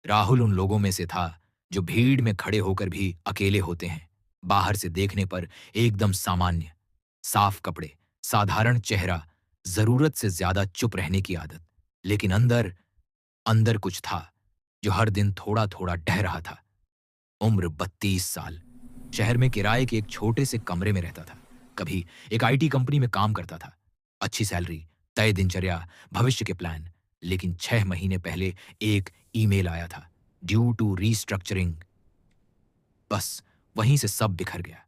राहुल उन लोगों में से था जो भीड़ में खड़े होकर भी अकेले होते हैं। बाहर से देखने पर एकदम सामान्य, साफ कपड़े, साधारण चेहरा, जरूरत से ज्यादा चुप रहने की आदत। लेकिन अंदर अंदर कुछ था जो हर दिन थोड़ा थोड़ा ढह रहा था। उम्र 32 साल। शहर में किराए के एक छोटे से कमरे में रहता था। कभी एक आईटी कंपनी में काम करता था। अच्छी सैलरी, तय दिनचर्या, भविष्य के प्लान। लेकिन 6 महीने पहले एक ईमेल आया था, ड्यू टू रीस्ट्रक्चरिंग। बस वहीं से सब बिखर गया।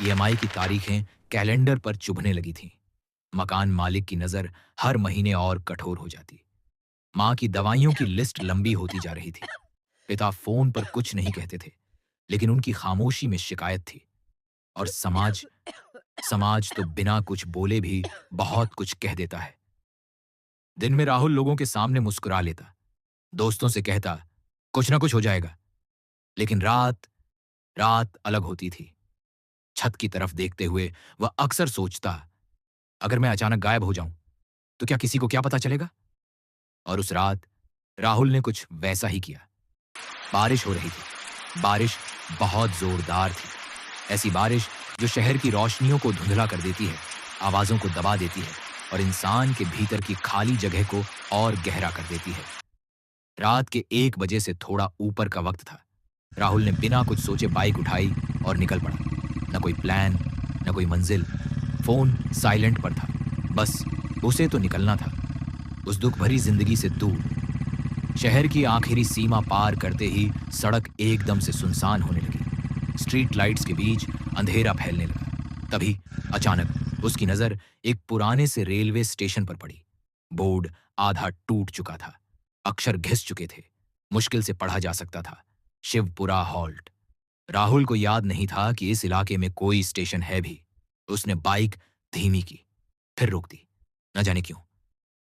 ईएमआई की तारीखें कैलेंडर पर चुभने लगी थीं। मकान मालिक की नजर हर महीने और कठोर हो जाती। मां की दवाइयों की लिस्ट लंबी होती जा रही थी। पिता फोन पर कुछ नहीं कहते थे, लेकिन उनकी खामोशी में शिकायत थी। और समाज समाज तो बिना कुछ बोले भी बहुत कुछ कह देता है। दिन में राहुल लोगों के सामने मुस्कुरा लेता, दोस्तों से कहता कुछ ना कुछ हो जाएगा। लेकिन रात रात अलग होती थी। छत की तरफ देखते हुए वह अक्सर सोचता, अगर मैं अचानक गायब हो जाऊं तो क्या किसी को क्या पता चलेगा। और उस रात राहुल ने कुछ वैसा ही किया। बारिश हो रही थी। बारिश बहुत जोरदार थी। ऐसी बारिश जो शहर की रोशनियों को धुंधला कर देती है, आवाजों को दबा देती है और इंसान के भीतर की खाली जगह को और गहरा कर देती है। रात के 1 बजे से थोड़ा ऊपर का वक्त था। राहुल ने बिना कुछ सोचे बाइक उठाई और निकल पड़ा। न कोई प्लान, न कोई मंजिल। फोन साइलेंट पर था। बस उसे तो निकलना था, उस दुख भरी जिंदगी से दूर। शहर की आखिरी सीमा पार करते ही सड़क एकदम से सुनसान होने लगी। स्ट्रीट लाइट्स के बीच अंधेरा फैलने लगा। तभी अचानक उसकी नजर एक पुराने से रेलवे स्टेशन पर पड़ी। बोर्ड आधा टूट चुका था, अक्षर घिस चुके थे। मुश्किल से पढ़ा जा सकता था, शिवपुरा हॉल्ट। राहुल को याद नहीं था कि इस इलाके में कोई स्टेशन है भी। उसने बाइक धीमी की, फिर रोक दी। न जाने क्यों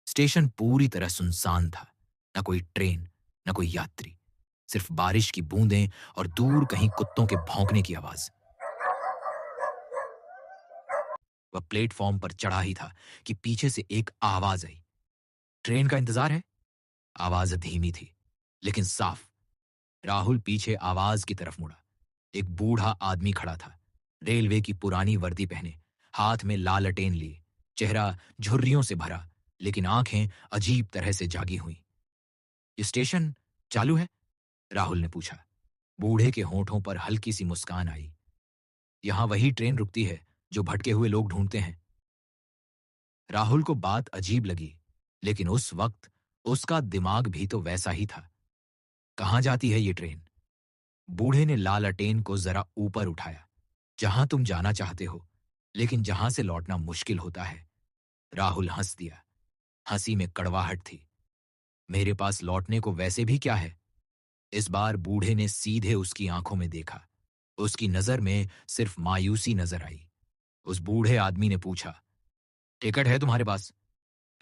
स्टेशन पूरी तरह सुनसान था। न कोई ट्रेन, न कोई यात्री, सिर्फ बारिश की बूंदें और दूर कहीं कुत्तों के भौंकने की आवाज। वह प्लेटफॉर्म पर चढ़ा ही था कि पीछे से एक आवाज आई, ट्रेन का इंतजार है। आवाज धीमी थी लेकिन साफ। राहुल पीछे आवाज की तरफ मुड़ा। एक बूढ़ा आदमी खड़ा था, रेलवे की पुरानी वर्दी पहने, हाथ में लालटेन लिए, चेहरा झुर्रियों से भरा, लेकिन आंखें अजीब तरह से जागी हुई। ये स्टेशन चालू है? राहुल ने पूछा। बूढ़े के होंठों पर हल्की सी मुस्कान आई। यहां वही ट्रेन रुकती है जो भटके हुए लोग ढूंढते हैं। राहुल को बात अजीब लगी, लेकिन उस वक्त उसका दिमाग भी तो वैसा ही था। कहां जाती है ये ट्रेन? बूढ़े ने लालटेन को जरा ऊपर उठाया। जहां तुम जाना चाहते हो, लेकिन जहां से लौटना मुश्किल होता है। राहुल हंस दिया। हंसी में कड़वाहट थी। मेरे पास लौटने को वैसे भी क्या है? इस बार बूढ़े ने सीधे उसकी आंखों में देखा। उसकी नजर में सिर्फ मायूसी नजर आई। उस बूढ़े आदमी ने पूछा, टिकट है तुम्हारे पास?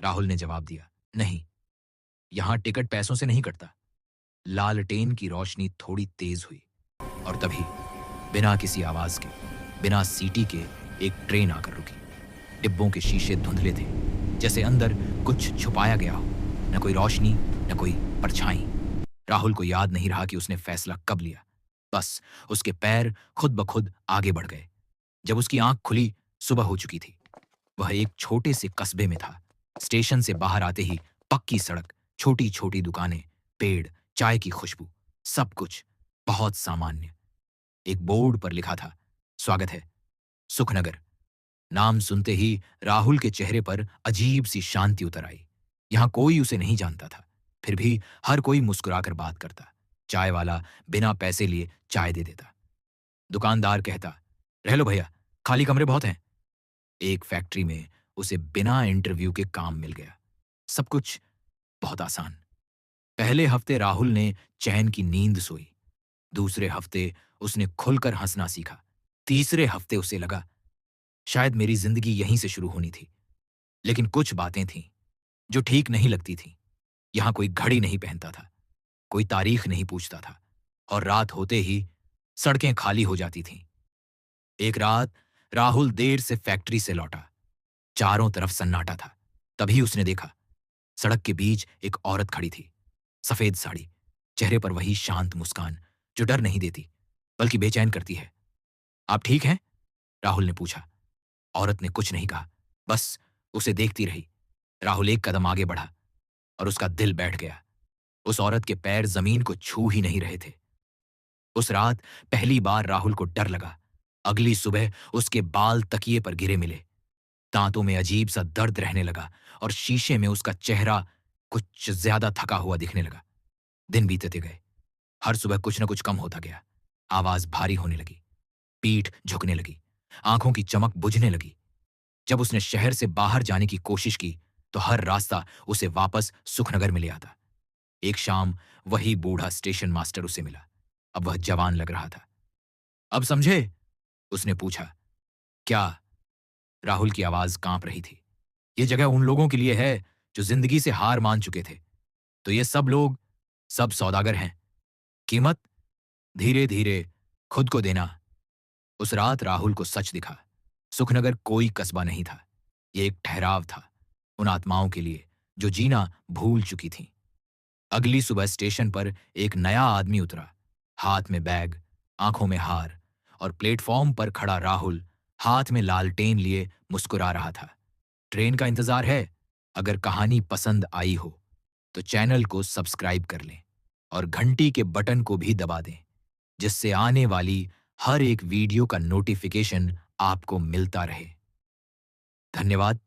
राहुल ने जवाब दिया, नहीं, यहां टिकट पैसों से नहीं कटता। लालटेन की रोशनी थोड़ी तेज हुई और तभी बिना किसी आवाज के, बिना सीटी के, एक ट्रेन आकर रुकी। डिब्बों के शीशे धुंधले थे, जैसे अंदर कुछ छुपाया गया हो। न कोई रोशनी, न कोई परछाई। राहुल को याद नहीं रहा कि उसने फैसला कब लिया। बस उसके पैर खुद ब खुद आगे बढ़ गए। जब उसकी आंख खुली, सुबह हो चुकी थी। वह एक छोटे से कस्बे में था। स्टेशन से बाहर आते ही पक्की सड़क, छोटी छोटी दुकानें, पेड़, चाय की खुशबू, सब कुछ बहुत सामान्य। एक बोर्ड पर लिखा था, स्वागत है, सुखनगर। नाम सुनते ही राहुल के चेहरे पर अजीब सी शांति उतर आई। यहां कोई उसे नहीं जानता था, फिर भी हर कोई मुस्कुराकर बात करता। चाय वाला बिना पैसे लिए चाय दे देता। दुकानदार कहता, रह लो भैया, खाली कमरे बहुत हैं। एक फैक्ट्री में उसे बिना इंटरव्यू के काम मिल गया। सब कुछ बहुत आसान। पहले हफ्ते राहुल ने चैन की नींद सोई। दूसरे हफ्ते उसने खुलकर हंसना सीखा। तीसरे हफ्ते उसे लगा, शायद मेरी जिंदगी यहीं से शुरू होनी थी। लेकिन कुछ बातें थीं जो ठीक नहीं लगती थीं। यहां कोई घड़ी नहीं पहनता था, कोई तारीख नहीं पूछता था, और रात होते ही सड़कें खाली हो जाती थीं। एक रात राहुल देर से फैक्ट्री से लौटा। चारों तरफ सन्नाटा था। तभी उसने देखा, सड़क के बीच एक औरत खड़ी थी। सफेद साड़ी, चेहरे पर वही शांत मुस्कान जो डर नहीं देती बल्कि बेचैन करती है। आप ठीक हैं? राहुल ने पूछा। औरत ने कुछ नहीं कहा, बस उसे देखती रही। राहुल एक कदम आगे बढ़ा और उसका दिल बैठ गया। उस औरत के पैर जमीन को छू ही नहीं रहे थे। उस रात पहली बार राहुल को डर लगा। अगली सुबह उसके बाल तकिए पर गिरे मिले, दांतों में अजीब सा दर्द रहने लगा और शीशे में उसका चेहरा कुछ ज्यादा थका हुआ दिखने लगा। दिन बीतते गए। हर सुबह कुछ न कुछ कम होता गया। आवाज भारी होने लगी, पीठ झुकने लगी, आंखों की चमक बुझने लगी। जब उसने शहर से बाहर जाने की कोशिश की तो हर रास्ता उसे वापस सुखनगर में ले आता। एक शाम वही बूढ़ा स्टेशन मास्टर उसे मिला। अब वह जवान लग रहा था। अब समझे? उसने पूछा। क्या? राहुल की आवाज कांप रही थी। ये जगह उन लोगों के लिए है जो जिंदगी से हार मान चुके थे। तो ये सब लोग सब सौदागर हैं। कीमत धीरे धीरे खुद को देना। उस रात राहुल को सच दिखा। सुखनगर कोई कस्बा नहीं था। ये एक ठहराव था उन आत्माओं के लिए जो जीना भूल चुकी थीं। अगली सुबह स्टेशन पर एक नया आदमी उतरा, हाथ में बैग, आंखों में हार, और प्लेटफॉर्म पर खड़ा राहुल हाथ में लालटेन लिए मुस्कुरा रहा था। ट्रेन का इंतजार है। अगर कहानी पसंद आई हो तो चैनल को सब्सक्राइब कर लें और घंटी के बटन को भी दबा दें, जिससे आने वाली हर एक वीडियो का नोटिफिकेशन आपको मिलता रहे। धन्यवाद।